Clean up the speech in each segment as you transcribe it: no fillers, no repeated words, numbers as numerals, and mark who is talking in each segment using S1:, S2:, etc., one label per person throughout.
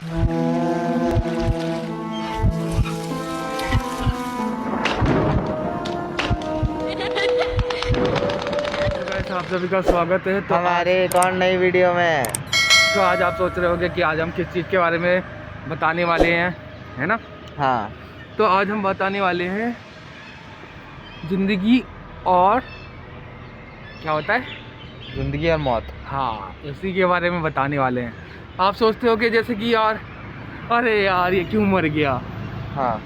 S1: आप सभी का स्वागत है तो
S2: हमारे एक और नई वीडियो में।
S1: तो आज आप सोच रहे होंगे कि आज हम किस चीज़ के बारे में बताने वाले हैं, है ना?
S2: हाँ,
S1: तो आज हम बताने वाले हैं ज़िंदगी और क्या होता है,
S2: जिंदगी और मौत।
S1: हाँ, इसी के बारे में बताने वाले हैं। आप सोचते हो कि जैसे कि यार, अरे यार ये क्यों मर गया,
S2: हाँ,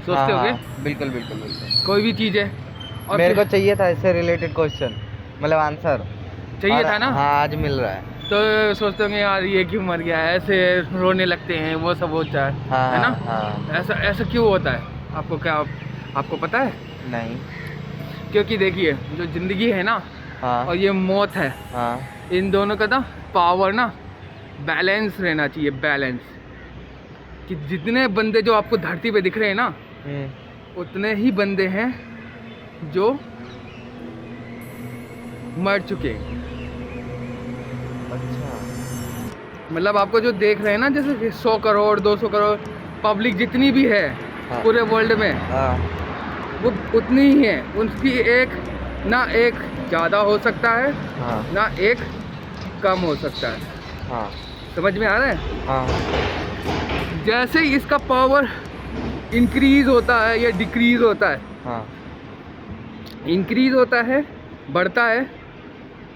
S1: सोचते होगे?
S2: हाँ, बिल्कुल बिल्कुल बिल्कुल।
S1: कोई भी चीज़ है और
S2: मेरे को चाहिए था इससे रिलेटेड क्वेश्चन, मतलब आंसर
S1: चाहिए था ना?
S2: हाँ, आज मिल रहा है।
S1: तो सोचते होंगे यार ये क्यों मर गया, ऐसे रोने लगते हैं, वो सब होता है,
S2: हाँ,
S1: है ना?
S2: हाँ,
S1: ऐसा ऐसा क्यों होता है? आपको पता है?
S2: नहीं।
S1: क्योंकि देखिए, जो ज़िंदगी है ना
S2: हाँ,
S1: और ये मौत है,
S2: हाँ,
S1: इन दोनों का ना पावर ना बैलेंस रहना चाहिए, बैलेंस। कि जितने बंदे जो आपको धरती पे दिख रहे हैं ना, उतने ही बंदे हैं जो मर चुके हैं।
S2: अच्छा,
S1: मतलब आपको जो देख रहे हैं ना, जैसे कि 100 करोड़ 200 करोड़ पब्लिक जितनी भी है
S2: हाँ,
S1: पूरे वर्ल्ड में,
S2: हाँ,
S1: वो उतनी ही है। उनकी एक ज़्यादा हो सकता है,
S2: हाँ,
S1: ना एक कम हो सकता है।
S2: हाँ,
S1: समझ में आ रहा है?
S2: हाँ,
S1: जैसे ही इसका पावर इंक्रीज होता है या डिक्रीज होता है,
S2: हाँ,
S1: इंक्रीज होता है, बढ़ता है,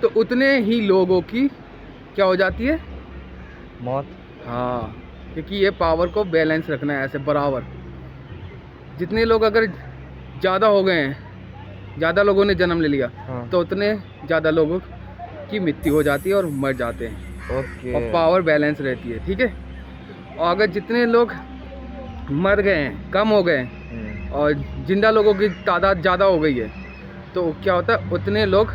S1: तो उतने ही लोगों की क्या हो जाती है,
S2: मौत।
S1: हाँ। क्योंकि ये पावर को बैलेंस रखना है ऐसे बराबर। जितने लोग अगर ज़्यादा हो गए हैं, ज़्यादा लोगों ने जन्म ले लिया,
S2: हाँ,
S1: तो उतने ज़्यादा लोगों की मृत्यु हो जाती है और मर जाते हैं,
S2: ओके।
S1: और पावर बैलेंस रहती है, ठीक है? और अगर जितने लोग मर गए हैं, कम हो गए हैं, और जिंदा लोगों की तादाद ज़्यादा हो गई है, तो क्या होता है, उतने लोग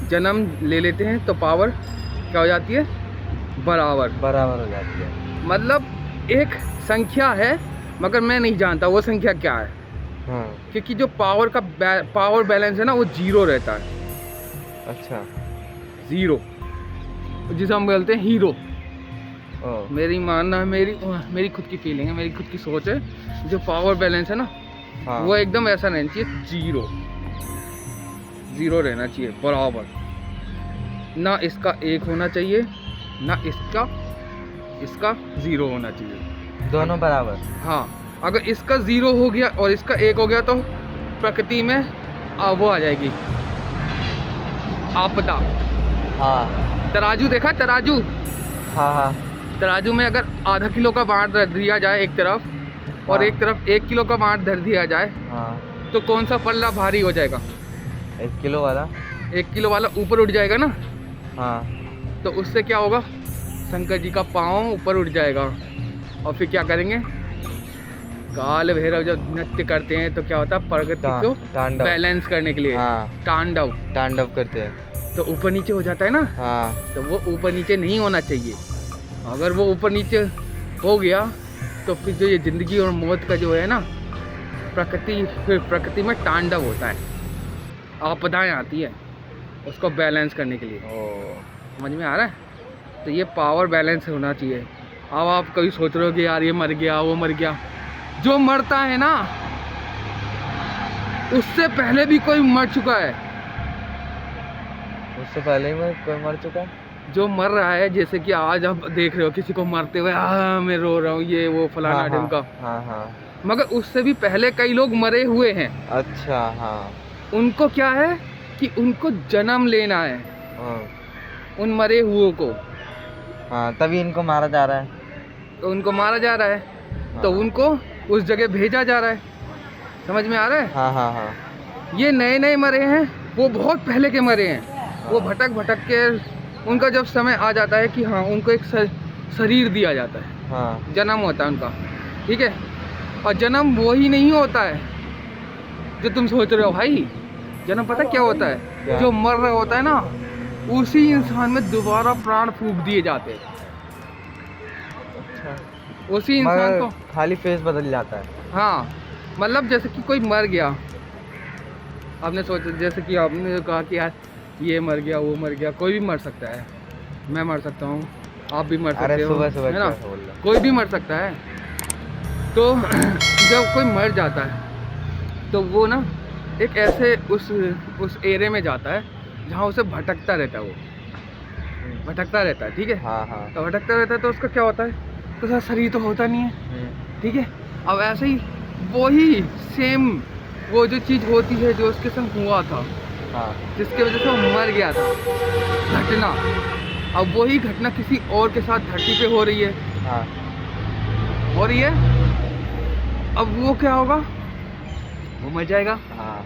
S1: जन्म ले लेते हैं, तो पावर क्या हो जाती है, बराबर।
S2: बराबर हो जाती है।
S1: मतलब एक संख्या है, मगर मैं नहीं जानता वो संख्या क्या है।
S2: हाँ,
S1: क्योंकि जो पावर बैलेंस है ना, वो जीरो रहता है,
S2: अच्छा,
S1: जीरो, जिसे हम बोलते हैं हीरो।
S2: ओ,
S1: मेरी मानना है, मेरी खुद की फीलिंग है, मेरी खुद की सोच है, जो पावर बैलेंस है ना,
S2: हाँ,
S1: वो एकदम ऐसा रहना चाहिए, जीरो रहना चाहिए बराबर। ना इसका एक होना चाहिए, ना इसका जीरो होना चाहिए,
S2: दोनों बराबर।
S1: हाँ। अगर इसका जीरो हो गया और इसका एक हो गया, तो प्रकृति में वो आ जाएगी आपदा।
S2: हाँ,
S1: तराजू देखा, तराजू?
S2: हाँ, हाँ,
S1: तराजू में अगर आधा किलो का मांस धर दिया जाए एक तरफ, और
S2: हाँ,
S1: एक तरफ 1 किलो का मांस धर दिया जाए,
S2: हाँ,
S1: तो कौन सा पल्ला भारी हो जाएगा?
S2: 1 किलो वाला।
S1: 1 किलो वाला ऊपर उठ जाएगा ना।
S2: हाँ,
S1: तो उससे क्या होगा, शंकर जी का पाँव ऊपर उठ जाएगा, और फिर क्या करेंगे, काल भैरव जब नृत्य करते हैं, तो क्या होता है, प्रकृति को
S2: तांडव।
S1: बैलेंस करने के लिए,
S2: हाँ, तांडव करते हैं।
S1: तो ऊपर नीचे हो जाता है ना।
S2: हाँ,
S1: तो वो ऊपर नीचे नहीं होना चाहिए। अगर वो ऊपर नीचे हो गया, तो फिर जो ये ज़िंदगी और मौत का जो है ना, फिर प्रकृति में तांडव होता है, आपदाएं आती है उसको बैलेंस करने के लिए। समझ में आ रहा है? तो ये पावर बैलेंस होना चाहिए। अब आप कभी सोच रहे हो कि यार ये मर गया, वो मर गया। जो मरता है ना, उससे पहले भी कोई मर चुका है।
S2: उससे पहले ही कोई मर चुका है।
S1: जो मर रहा है, जैसे कि आज आप देख रहे हो किसी को मरते हुए, मैं रो रहा हूँ, ये वो फलाना ढिमका,
S2: हाँ, हाँ,
S1: मगर उससे भी पहले कई लोग मरे हुए हैं।
S2: अच्छा, हाँ,
S1: उनको क्या है कि उनको जन्म लेना है,
S2: हाँ,
S1: उन मरे हुओं को,
S2: हाँ, तभी इनको मारा जा रहा है।
S1: तो उनको मारा जा रहा है, तो
S2: हाँ,
S1: उनको उस जगह भेजा जा रहा है। समझ में आ रहा है?
S2: हाँ, हाँ, हाँ,
S1: ये नए नए मरे हैं, वो बहुत पहले के मरे हैं। वो भटक भटक के, उनका जब समय आ जाता है कि हाँ, उनको एक शरीर दिया जाता है,
S2: हाँ,
S1: जन्म होता है उनका, ठीक है? और जन्म वही नहीं होता है जो तुम सोच रहे हो भाई। जन्म पता क्या होता है?
S2: क्या?
S1: जो मर रहा होता है ना, उसी इंसान में दोबारा प्राण फूंक दिए जाते हैं।
S2: अच्छा,
S1: उसी इंसान को,
S2: खाली फेस बदल जाता है।
S1: हाँ, मतलब जैसे कि कोई मर गया, आपने सोचा, जैसे कि आपने कहा कि यार ये मर गया, वो मर गया, कोई भी मर सकता है, मैं मर सकता हूँ, आप भी मर
S2: अरे
S1: सकते हो,
S2: सुबह सुबह
S1: है ना,
S2: क्या बोल रहा है?
S1: कोई भी मर सकता है। तो जब कोई मर जाता है तो वो ना एक ऐसे उस एरिया में जाता है जहाँ उसे भटकता रहता है, वो भटकता रहता है, ठीक है।
S2: हाँ हाँ।
S1: तो भटकता रहता है तो उसका क्या होता है, तो उसका शरीर तो होता नहीं है, ठीक है। अब ऐसे ही वही सेम वो जो चीज़ होती है जो उसके संग हुआ था,
S2: हाँ
S1: जिसकी वजह से वो मर गया था, घटना, अब वही घटना किसी और के साथ धरती पे हो रही है,
S2: हाँ
S1: हो रही है। अब वो क्या होगा, वो मर जाएगा,
S2: हाँ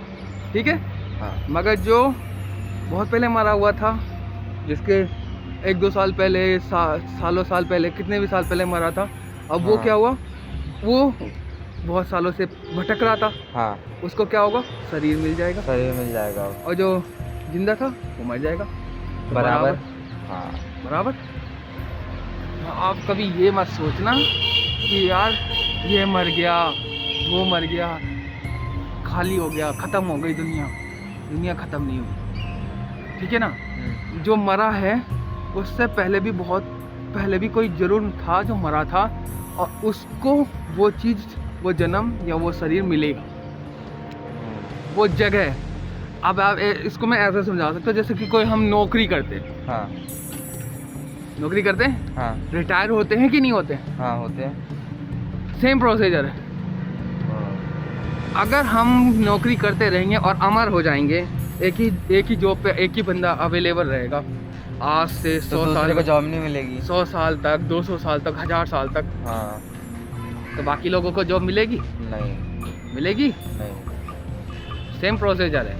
S1: ठीक है।
S2: हाँ
S1: मगर जो बहुत पहले मरा हुआ था, जिसके 1-2 साल पहले, सालों साल पहले, कितने भी साल पहले मरा था, अब वो
S2: हाँ।
S1: क्या हुआ, वो बहुत सालों से भटक रहा था,
S2: हाँ
S1: उसको क्या होगा, शरीर मिल जाएगा,
S2: शरीर मिल जाएगा।
S1: और जो जिंदा था वो मर जाएगा। तो
S2: बराबर। हाँ
S1: बराबर। तो आप कभी ये मत सोचना कि यार ये मर गया, वो मर गया, खाली हो गया, ख़त्म हो गई दुनिया। दुनिया ख़त्म नहीं हुई, ठीक है ना। जो मरा है उससे पहले भी बहुत पहले भी कोई जरूर था जो मरा था, और उसको वो चीज़, वो जन्म या वो शरीर मिलेगा, वो जगह। अब आप इसको मैं ऐसे समझा सकता हूँ, जैसे कि कोई हम नौकरी करते हैं,
S2: हाँ
S1: नौकरी करते हैं,
S2: हाँ
S1: रिटायर होते हैं कि नहीं होते,
S2: हाँ होते हैं।
S1: सेम प्रोसीजर है। अगर हम नौकरी करते रहेंगे और अमर हो जाएंगे, एक ही जॉब पे एक ही बंदा अवेलेबल रहेगा, आज से
S2: तो
S1: 100
S2: दूसरे
S1: साल
S2: को जॉब नहीं मिलेगी।
S1: 100 साल तक, 200 साल तक, 1000 साल तक,
S2: हाँ
S1: तो बाकी लोगों को जॉब मिलेगी,
S2: नहीं
S1: मिलेगी।
S2: नहीं।
S1: सेम प्रोसीजर है,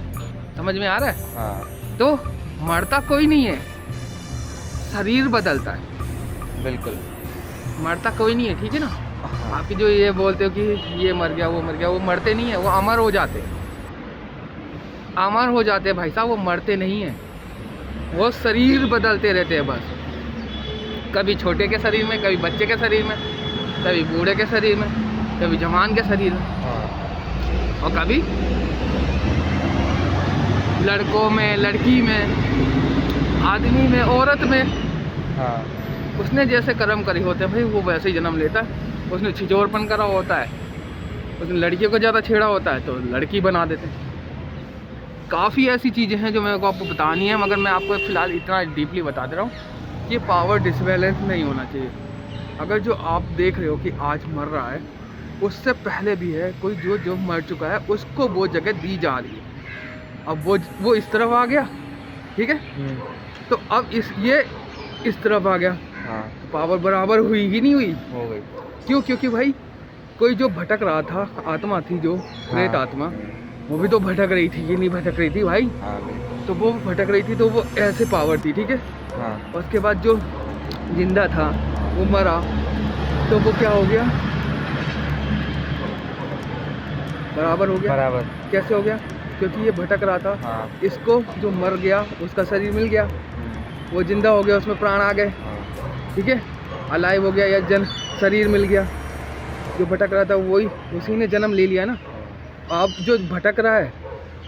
S1: समझ में आ रहा है।
S2: हाँ
S1: तो मरता कोई नहीं है, शरीर बदलता है,
S2: बिल्कुल।
S1: मरता कोई नहीं है, ठीक है ना।
S2: हाँ
S1: आप जो ये बोलते हो कि ये मर गया, वो मर गया, वो मरते नहीं है, वो अमर हो जाते हैं, अमर हो जाते हैं भाई साहब, वो मरते नहीं हैं, वो शरीर बदलते रहते हैं बस। कभी छोटे के शरीर में, कभी बच्चे के शरीर में, कभी बूढ़े के शरीर में, कभी जवान के शरीर में,
S2: हाँ
S1: और कभी लड़कों में, लड़की में, आदमी में, औरत में।
S2: हाँ
S1: उसने जैसे कर्म करे होते हैं भाई, वो वैसे ही जन्म लेता है। उसने छिचोरपन करा होता है, उसने लड़कियों को ज़्यादा छेड़ा होता है, तो लड़की बना देते हैं। काफ़ी ऐसी चीज़ें हैं जो मेरे को आपको बतानी है, मगर मैं आपको फ़िलहाल इतना डीपली बता दे रहा हूँ कि पावर डिसबैलेंस नहीं होना चाहिए। अगर जो आप देख रहे हो कि आज मर रहा है, उससे पहले भी है कोई जो मर चुका है, उसको वो जगह दी जा रही है। अब वो इस तरफ आ गया, ठीक है, तो अब ये इस तरफ आ गया,
S2: हाँ
S1: पावर बराबर हुई ही नहीं हुई।
S2: हो गई।
S1: क्यों? क्योंकि भाई कोई जो भटक रहा था, आत्मा थी जो प्रेत आत्मा, वो भी तो भटक रही थी, ये नहीं भटक रही थी भाई।
S2: हाँ बिल्कुल।
S1: तो वो भटक रही थी, तो वो ऐसे पावर थी, ठीक है।
S2: हाँ
S1: उसके बाद जो जिंदा था वो मरा, तो वो क्या हो गया, बराबर हो गया।
S2: बराबर।
S1: कैसे हो गया? क्योंकि ये भटक रहा था,
S2: हाँ
S1: इसको जो मर गया उसका शरीर मिल गया, वो जिंदा हो गया, उसमें प्राण आ गए,
S2: हाँ
S1: ठीक है, अलाइव हो गया, या शरीर मिल गया। जो भटक रहा था वही, उसी ने जन्म ले लिया ना। अब जो भटक रहा है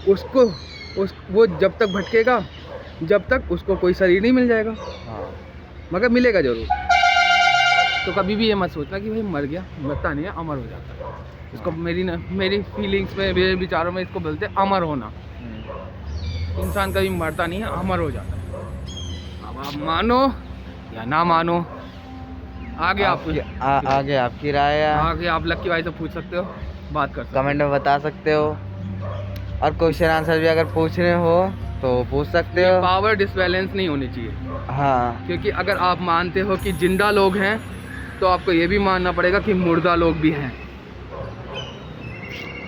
S1: उसको वो जब तक भटकेगा, जब तक उसको कोई शरीर नहीं मिल जाएगा,
S2: हाँ
S1: मगर मिलेगा जरूर। तो कभी भी ये मत सोचना कि भाई मर गया, मरता नहीं है, अमर हो जाता है। इसको मेरी फीलिंग्स में, मेरे विचारों में इसको बोलते हैं अमर होना। इंसान कभी मरता नहीं है, अमर हो जाता है। अब आप मानो या ना मानो, आगे
S2: आगे आपकी राय है।
S1: आगे आप लक्की भाई से पूछ सकते हो, बात कर सकते हो।
S2: कमेंट में बता सकते हो, और क्वेश्चन आंसर भी अगर पूछने हो तो पूछ सकते हो।
S1: पावर डिसबैलेंस नहीं होनी चाहिए,
S2: हाँ
S1: क्योंकि अगर आप मानते हो कि जिंदा लोग हैं, तो आपको ये भी मानना पड़ेगा कि मुर्दा लोग भी हैं।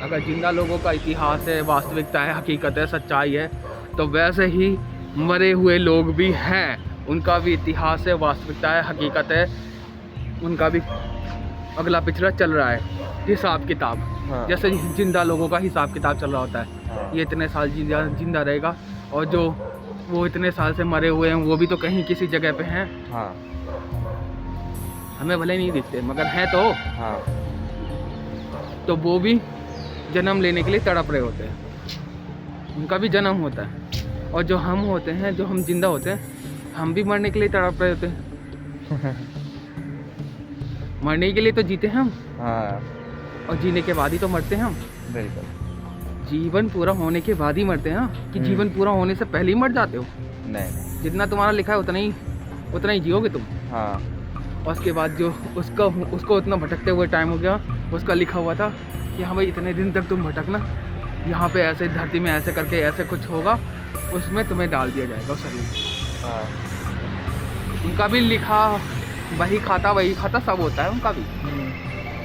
S1: अगर जिंदा लोगों का इतिहास है, वास्तविकता है, हकीकत है, सच्चाई है, तो वैसे ही मरे हुए लोग भी हैं, उनका भी इतिहास है, वास्तविकता है, हकीकत है, उनका भी अगला पिछला चल रहा है, हिसाब किताब।
S2: हाँ।
S1: जैसे जिंदा लोगों का हिसाब किताब चल रहा होता है,
S2: हाँ।
S1: ये इतने साल जिंदा रहेगा, और जो वो इतने साल से मरे हुए हैं वो भी तो कहीं किसी जगह पे हैं।
S2: हाँ
S1: हमें भले नहीं दिखते मगर हैं तो।
S2: हाँ
S1: तो वो भी जन्म लेने के लिए तड़प रहे होते हैं, उनका भी जन्म होता है। और जो हम होते हैं, जो हम जिंदा होते हैं, हम भी मरने के लिए तड़प रहे होते हैं। मरने के लिए तो जीते हैं हम,
S2: हाँ
S1: और जीने के बाद ही तो मरते हैं हम।
S2: बिल्कुल।
S1: जीवन पूरा होने के बाद ही मरते हैं ना, कि जीवन पूरा होने से पहले ही मर जाते हो।
S2: नहीं।
S1: जितना तुम्हारा लिखा है उतना ही जियोगे तुम।
S2: हाँ
S1: और उसके बाद जो उसको उतना भटकते हुए टाइम हो गया, उसका लिखा हुआ था कि हाँ भाई इतने दिन तक तुम भटकना, यहाँ पे ऐसे धरती में ऐसे करके ऐसे कुछ होगा, उसमें तुम्हें डाल दिया जाएगा उस शरीर में।
S2: हाँ।
S1: उनका भी लिखा वही खाता सब होता है उनका भी।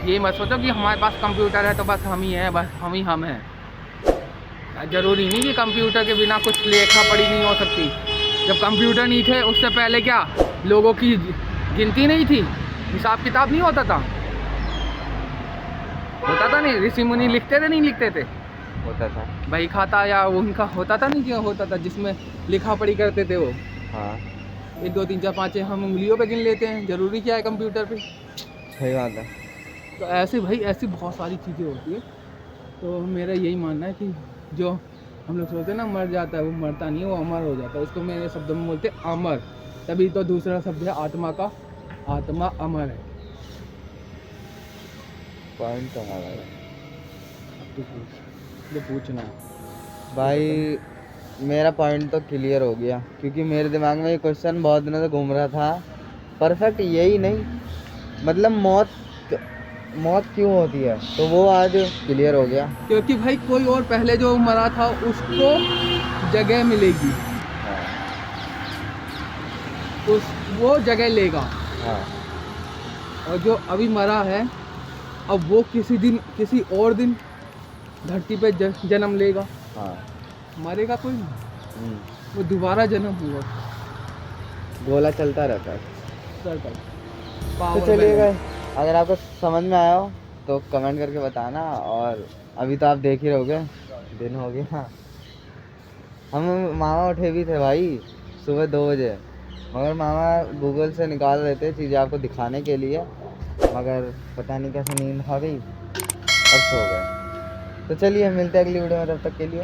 S1: ये मत सोचो कि हमारे पास कंप्यूटर है तो बस हम ही हैं, बस हम हैं। ज़रूरी नहीं कि कंप्यूटर के बिना कुछ लेखा पढ़ी नहीं हो सकती। जब कंप्यूटर नहीं थे उससे पहले क्या लोगों की गिनती नहीं थी, हिसाब किताब नहीं होता था नहीं, ऋषि मुनि लिखते थे नहीं लिखते थे,
S2: होता था
S1: भाई खाता या उनका होता था नहीं, जो होता था जिसमें लिखा पढ़ी करते थे वो।
S2: हाँ
S1: 1 2 3 4 5 हम उंगलियों पे गिन लेते हैं, ज़रूरी क्या है कंप्यूटर पे।
S2: सही बात है।
S1: तो ऐसे भाई ऐसी बहुत सारी चीज़ें होती है। तो मेरा यही मानना है कि जो हम लोग सोचते हैं ना मर जाता है, वो मरता नहीं है, वो अमर हो जाता है। इसको मेरे शब्दों में बोलते हैं अमर। तभी तो दूसरा शब्द है आत्मा का, आत्मा अमर है।
S2: पॉइंट तो है भाई।
S1: अब तू पूछ, जो पूछना है।
S2: भाई मेरा पॉइंट तो क्लियर हो गया, क्योंकि मेरे दिमाग में ये क्वेश्चन बहुत दिनों से घूम रहा था। परफेक्ट यही नहीं, मतलब मौत क्यों होती है, तो वो आज क्लियर हो गया।
S1: क्योंकि भाई कोई और पहले जो मरा था उसको जगह मिलेगी, वो जगह लेगा।
S2: हाँ।
S1: और जो अभी मरा है अब वो किसी और दिन धरती पे जन्म लेगा।
S2: हाँ।
S1: मरेगा कोई नहीं, वो दोबारा जन्म हुआ।
S2: गोला चलता रहता है।
S1: तो
S2: चलिए गाइस, अगर आपको समझ में आया हो तो कमेंट करके बताना। और अभी तो आप देख ही रहोगे, दिन हो गया। हम मामा उठे भी थे भाई सुबह 2 बजे, मगर मामा गूगल से निकाल रहे थे चीज़ें आपको दिखाने के लिए, मगर पता नहीं कैसे नींद आ गई और सो गए। तो चलिए मिलते हैं अगली वीडियो में, तब तक के लिए